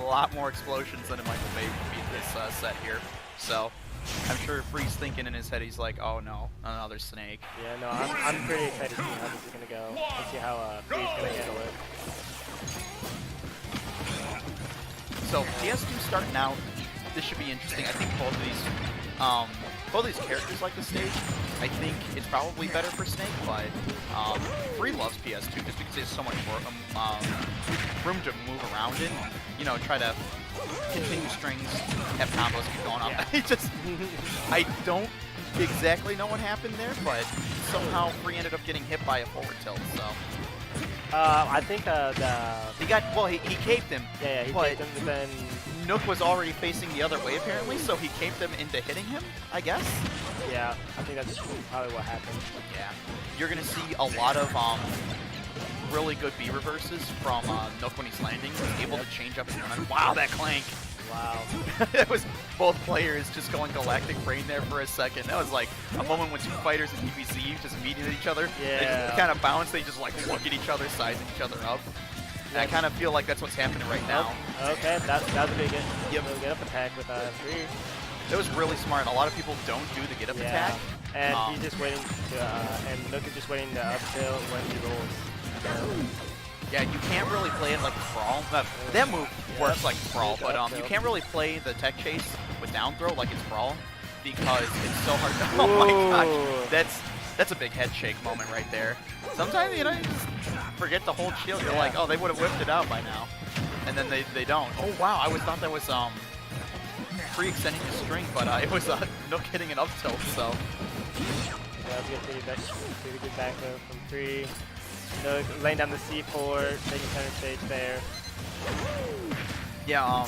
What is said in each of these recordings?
lot more explosions than it might be this set here. So I'm sure Free's thinking in his head, he's like, oh no, another snake. Yeah, no, I'm pretty excited to see how this is going to go. And see how Free's going to handle it. So PS2 starting out, this should be interesting. I think both of these characters like the stage. I think it's probably better for Snake, but Free loves PS2 just because there's so much more room to move around in. You know, try to continue strings, have combos keep going on. Yeah. I don't exactly know what happened there, but somehow Free ended up getting hit by a forward tilt. So I think he caved him. Yeah, he caved him, but then Nook was already facing the other way apparently, so he caved him into hitting him, I guess. Yeah, I think that's probably what happened. Yeah, you're gonna see a lot of really good B reverses from Nook when he's landing. He's able to change up his run. Wow, that clank! Wow. That was both players just going galactic brain there for a second. That was like a moment when two fighters in DBZ just meeting each other. Yeah. They just kind of bounce. They just like look at each other, sizing each other up. And I kind of feel like that's what's happening right now. Okay, that was a big get up attack with Free. That was really smart. A lot of people don't do the get up attack. And he's just waiting to, and Nook is just waiting to up tilt when he rolls. Yeah, you can't really play it like Sprawl. That move works like Sprawl, but you can't really play the tech chase with down throw like it's Sprawl because it's so hard to. Oh my gosh, that's a big head shake moment right there. Sometimes you just forget the whole shield. You're like, oh, they would have whipped it out by now, and then they don't. Oh wow, I always thought that was Free extending the string, but it was Nook hitting an up tilt. So yeah, pretty good back throw from Free. Nook laying down the C4, taking center stage there. Yeah,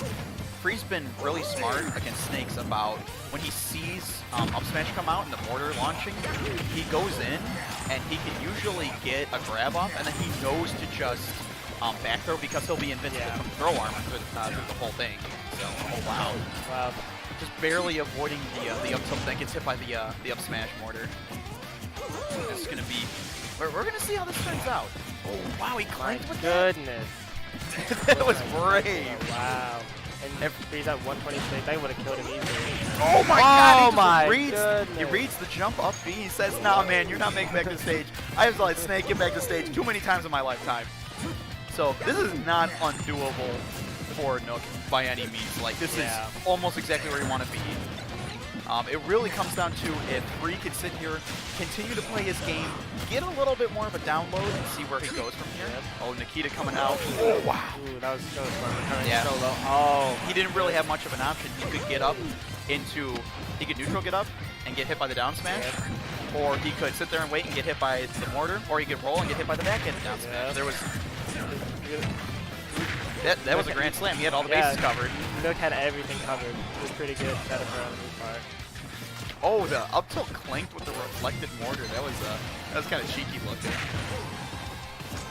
Free's been really smart against Snakes about when he sees up smash come out and the mortar launching, he goes in and he can usually get a grab up and then he knows to just back throw because he'll be invincible from throw armor through the whole thing. So, oh wow. Wow. Just barely avoiding the up tilt that gets hit by the up smash mortar. It's gonna be. We're gonna see how this turns out. Oh wow, he clanked with goodness. That was brave. Oh, wow. And Free's at 126. That would have killed him easily. Oh my god! He reads the jump up B. He says, "Nah, man, you're not making back to stage. I have to let Snake get back to stage too many times in my lifetime." So this is not undoable for Nook by any means. Like this is almost exactly where you want to be. It really comes down to if Free can sit here, continue to play his game, get a little bit more of a download and see where he goes from here. Oh, Nikita coming out. Oh, wow. Ooh, that was so fun. Yeah. So low. Oh. He didn't really have much of an option. He could get up into, he could neutral get up and get hit by the down smash, or he could sit there and wait and get hit by the mortar, or he could roll and get hit by the back end down smash. There was... That was a grand slam. He had all the bases covered. Nook had everything covered. It was pretty good setup around his part. Oh, the up tilt clanked with the reflected mortar. That was kind of cheeky looking.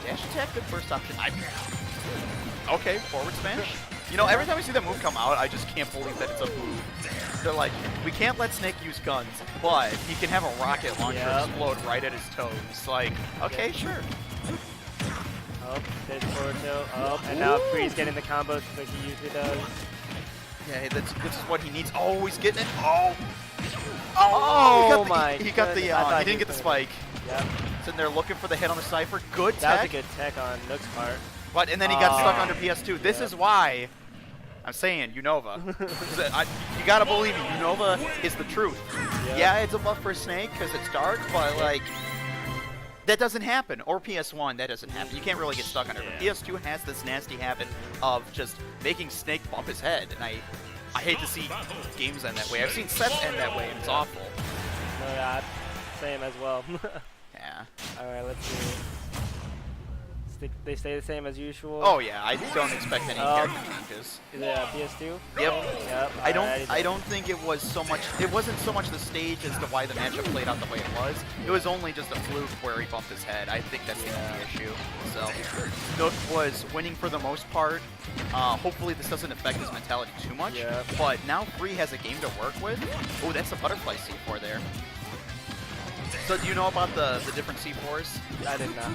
Dash attack, good first option. Okay, forward smash. You know, every time I see that move come out, I just can't believe that it's a move. They're like, we can't let Snake use guns, but he can have a rocket launcher explode right at his toes. Like, okay, sure. Oh, there's forward tilt. Oh, and now Free's getting the combos like he usually does. Yeah, this is what he needs. Oh, he's getting it. Oh! He got the, he didn't get the spike. Yep. Sitting there looking for the hit on the Cypher. Good tech. That was a good tech on Nook's part. But, and then he got stuck under PS2. This is why I'm saying Unova. You gotta believe it. Unova is the truth. Yeah, it's a buff for Snake because it's dark, but like, that doesn't happen. Or PS1, that doesn't happen. You can't really get stuck under it. PS2 has this nasty habit of just making Snake bump his head, and I hate to see games end that way. I've seen sets end that way, and it's awful. Oh, yeah, same as well. Yeah. All right, let's see. They stay the same as usual. Oh yeah, I don't expect any character changes. Is it PS2? Yep. I don't think it was so much. It wasn't so much the stage as to why the matchup played out the way it was. It was only just a fluke where he bumped his head. I think that's the only issue. So Nook was winning for the most part. Hopefully this doesn't affect his mentality too much. But now Free has a game to work with. Oh, that's a butterfly C4 there. So do you know about the different C4s? I did not.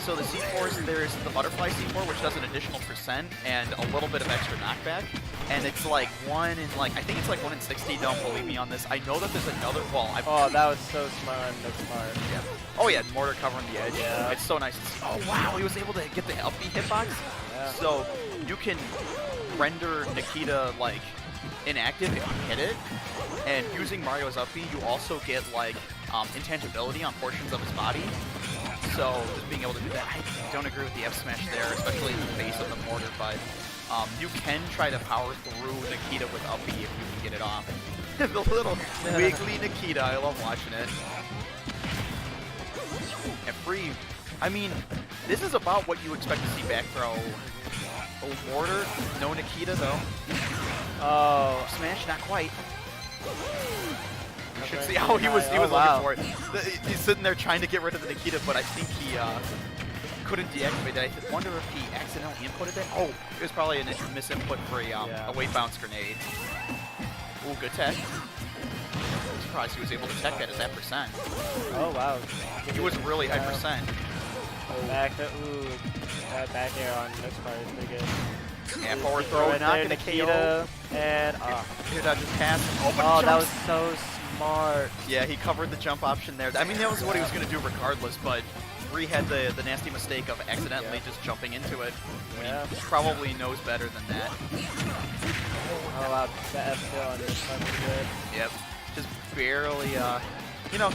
So the C4s, there's the butterfly C4, which does an additional percent and a little bit of extra knockback. And it's like 1 in I think it's like 1 in 60, don't believe me on this. I know that there's another, oh, that was so smart on Nook's part. Yeah. Oh yeah, mortar covering the edge. Yeah. It's so nice to see. Oh wow, he was able to get the up B hitbox. Yeah. So you can render Nikita like inactive if you hit it. And using Mario's up B, you also get like intangibility on portions of his body. So just being able to do that, I don't agree with the F smash there, especially in the face of the mortar, but you can try to power through Nikita with up B if you can get it off. The little wiggly Nikita, I love watching it. And free, I mean, this is about what you expect to see back throw. Oh, mortar, no Nikita though. Oh, Smash, not quite. You should Okay. see how he was wow. looking for it. He's sitting there trying to get rid of the Nikita, but I think he couldn't deactivate it. I wonder if he accidentally inputted it. Oh, it was probably a misinput for a weight bounce grenade. Ooh, good tech. I'm surprised he was able to tech that at that percent. Oh wow. He was really high percent. Back back air on Nook's part is pretty good. Yeah, forward throw, Right not there, gonna Nikita, and Here, that just pass. Oh, but oh, he that was jumps. so smart. Yeah, he covered the jump option there. I mean, that was what he was going to do regardless, but Free had the nasty mistake of accidentally just jumping into it. Yeah. He probably knows better than that. Oh wow, the F kill on this part was good. Yep. Just barely, you know,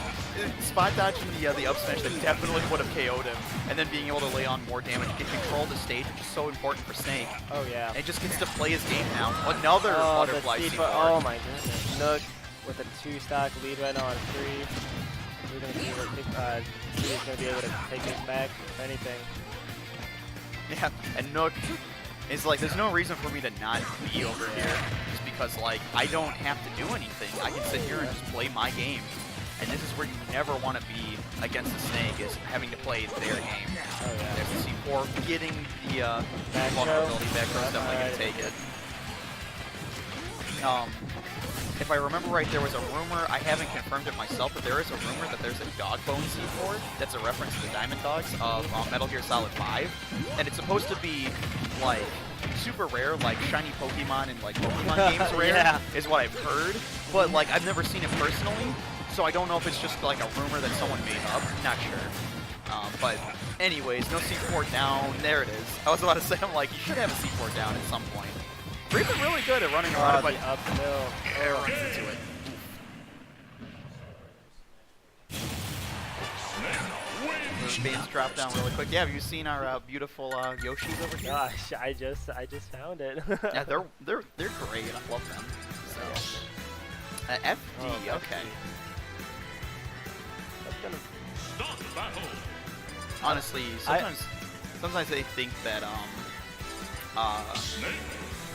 spot dodging the up smash that definitely would have KO'd him, and then being able to lay on more damage, get control of the stage, which is so important for Snake. Oh yeah. And he just gets to play his game now. Another butterfly the C4. oh my goodness. Nook with a 2-stock lead right now on 3. We're gonna see what he's gonna be able to take this back, if anything. Yeah, and Nook is like, there's no reason for me to not be over here, just because, like, I don't have to do anything. I can sit here and just play my game. And this is where you never want to be against the Snake, is having to play their game. Oh yeah. There's the C4 getting the vulnerability back row is definitely going to take it. If I remember right, there was a rumor, I haven't confirmed it myself, but there is a rumor that there's a dog bone C4 that's a reference to the Diamond Dogs of Metal Gear Solid 5. And it's supposed to be, like, super rare, like shiny Pokemon and, like, Pokemon games rare, Yeah. is what I've heard. But, like, I've never seen it personally, so I don't know if it's just, like, a rumor that someone made up. Not sure. But, anyways, no C4 down. There it is. I was about to say, I'm like, you should have a C4 down at some point. Free's been really good at running around, but uphill. runs into it. The bands drop down really quick. Yeah, have you seen our beautiful Yoshis over here? Gosh, I just found it. Yeah, they're great. I love them. So, FD, okay. That's gonna... Honestly, sometimes they think that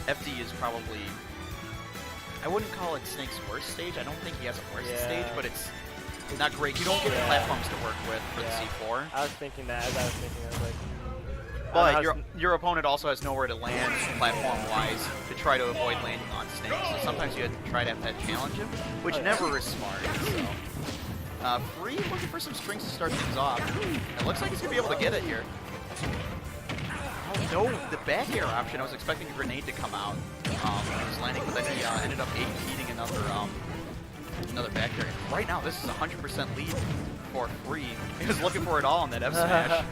FD is probably, I wouldn't call it Snake's worst stage. I don't think he has a worst stage, but it's not great. You don't get platforms to work with for the C4. I was thinking that as I was thinking, I was like, but your opponent also has nowhere to land platform-wise to try to avoid landing on Snake. So sometimes you try to have to challenge him, which never is smart. So. Free looking for some strings to start things off. It looks like he's going to be able to get it here. Oh, no, the back air option. I was expecting a grenade to come out when he was landing, but then he ended up eating another back air. Right now, this is 100% lead for Free. He was looking for it all on that F smash.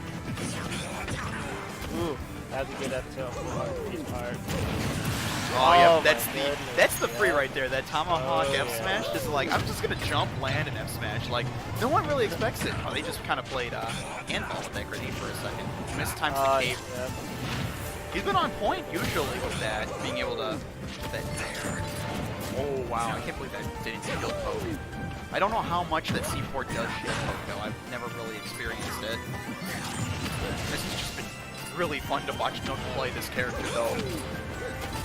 Ooh, that's a good F tilt on Free's part. Oh yeah, that's the Free right there. That tomahawk F smash is like, I'm just gonna jump, land, and F smash. Like, no one really expects it. Oh, they just kind of played handball with that grenade for a second. Mistimes the cape. Yeah. He's been on point usually with that, being able to get that there. Oh wow, I can't believe that didn't shield poke. I don't know how much that C4 does shield poke though. I've never really experienced it. This has just been really fun to watch Nook play this character though.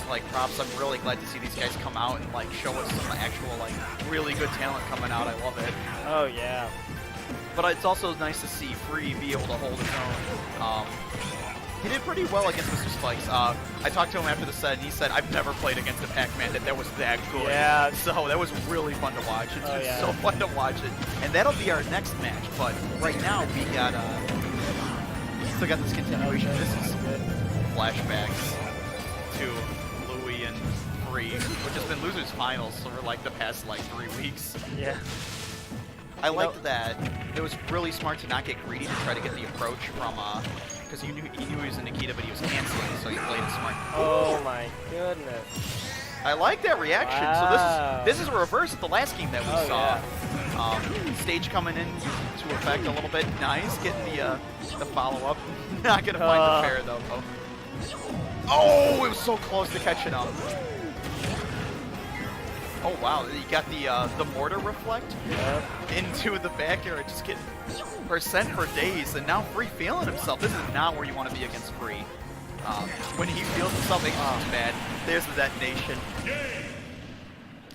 Like, props, I'm really glad to see these guys come out and like show us some actual like really good talent coming out. I love it. Oh yeah. But it's also nice to see Free be able to hold his own He did pretty well against Mr. Spikes. I talked to him after the set, and he said, I've never played against a Pac-Man that was that good. Yeah. So that was really fun to watch. It's yeah. so fun to watch it. And that'll be our next match. But right now, we got, still got this continuation. This is flashbacks to Louie and Free, which has been losers finals for like the past like 3 weeks. Yeah. I liked that. It was really smart to not get greedy to try to get the approach from, because he knew he was a Nikita, but he was canceling, so he played it smart. Oh my goodness. I like that reaction. Wow. So this is a reverse of the last game that we saw. Yeah. Stage coming in to effect a little bit. Nice, getting the follow up. Not gonna find the fair though. Oh, it was so close to catching him. Oh wow, you got the mortar reflect into the back air, just getting percent for days, and now Free feeling himself. This is not where you want to be against Free. When he feels himself, it's bad. There's the detonation.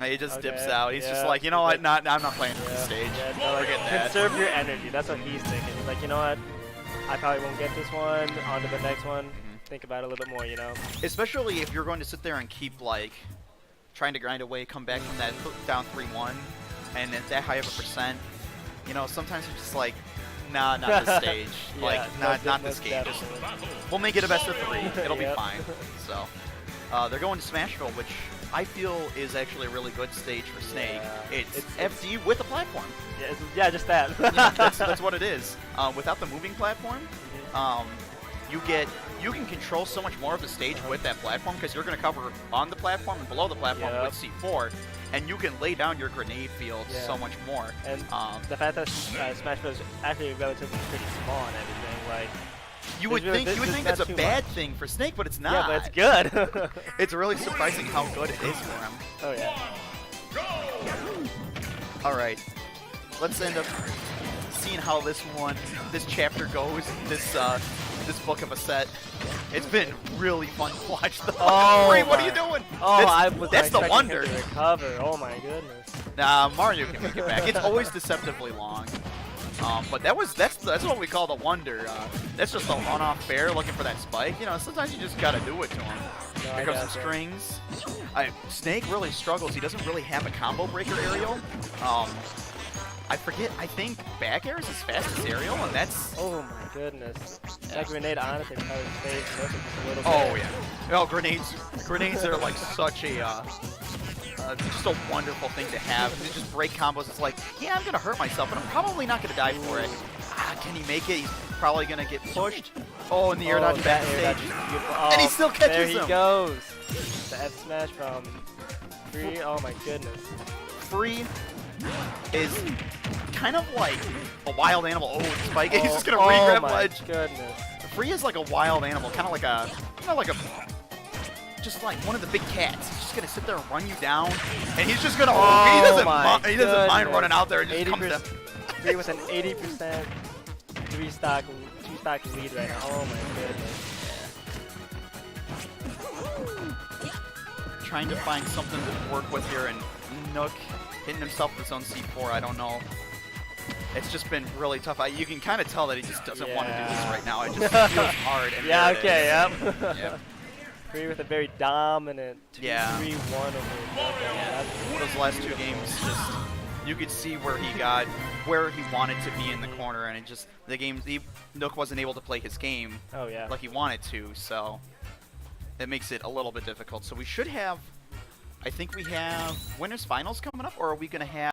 He just dips out. He's just like, you know what? I'm not playing for the stage. Yeah, no, like, conserve your energy. That's what he's thinking. He's like, you know what? I probably won't get this one. On to the next one. Think about it a little bit more, you know. Especially if you're going to sit there and keep like trying to grind away, come back from that down 3-1, and it's that high of a percent. You know, sometimes you're just like, nah, not this stage. Like, not this game. We'll make it a best of 3. It'll be fine. So, they're going to Smashville, which I feel is actually a really good stage for Snake. It's FD with a platform. Yeah, just that. Yeah, that's what it is. Without the moving platform, you can control so much more of the stage with that platform because you're going to cover on the platform and below the platform with C4, and you can lay down your grenade field so much more. And the fact that Smashville is actually relatively pretty small and everything, like you would think it's a bad thing for Snake, but it's not. Yeah, but it's good. It's really surprising how good it is for him. Oh yeah. All right, let's end up seeing how this chapter goes. This book of a set. It's been really fun to watch. Free, what are you doing? Oh, that's the wonder. To recover. Oh my goodness. Nah, Mario can make it back. It's always deceptively long. But that's what we call the wonder. That's just a on-off fair looking for that spike. You know, sometimes you just gotta do it to him. Here comes some strings. Snake really struggles. He doesn't really have a combo breaker aerial. I forget. I think back air is his fastest aerial, and that's. Oh my goodness. That grenade honestly probably stays just a little bit. Oh yeah. Oh, grenades are like such a. Just a wonderful thing to have. To just break combos. It's like, yeah, I'm gonna hurt myself, but I'm probably not gonna die for it. Can he make it? He's probably gonna get pushed. Oh, in the air dodge back stage. And he still catches him. There he goes. The F smash from Free. Oh my goodness. Free is kind of like a wild animal. Oh, Spike. He's just gonna re-grab ledge. Goodness. Free is like a wild animal, kind of like a, just like one of the big cats. He's just gonna sit there and run you down, and he's just gonna. He doesn't mind running out there and just comes down. Free with an 80% two-stock lead right now. Oh my goodness. Trying to find something to work with here, and Nook hitting himself with his own C4. I don't know. It's just been really tough. You can kind of tell that he just doesn't want to do this right now. It just feels hard. And Yep. Free with a very dominant 2-3-1 over Nook. Those last 2 games, just you could see where he wanted to be in the corner, and it just Nook wasn't able to play his game like he wanted to, so it makes it a little bit difficult. So we should have, I think we have winners finals coming up, or are we gonna have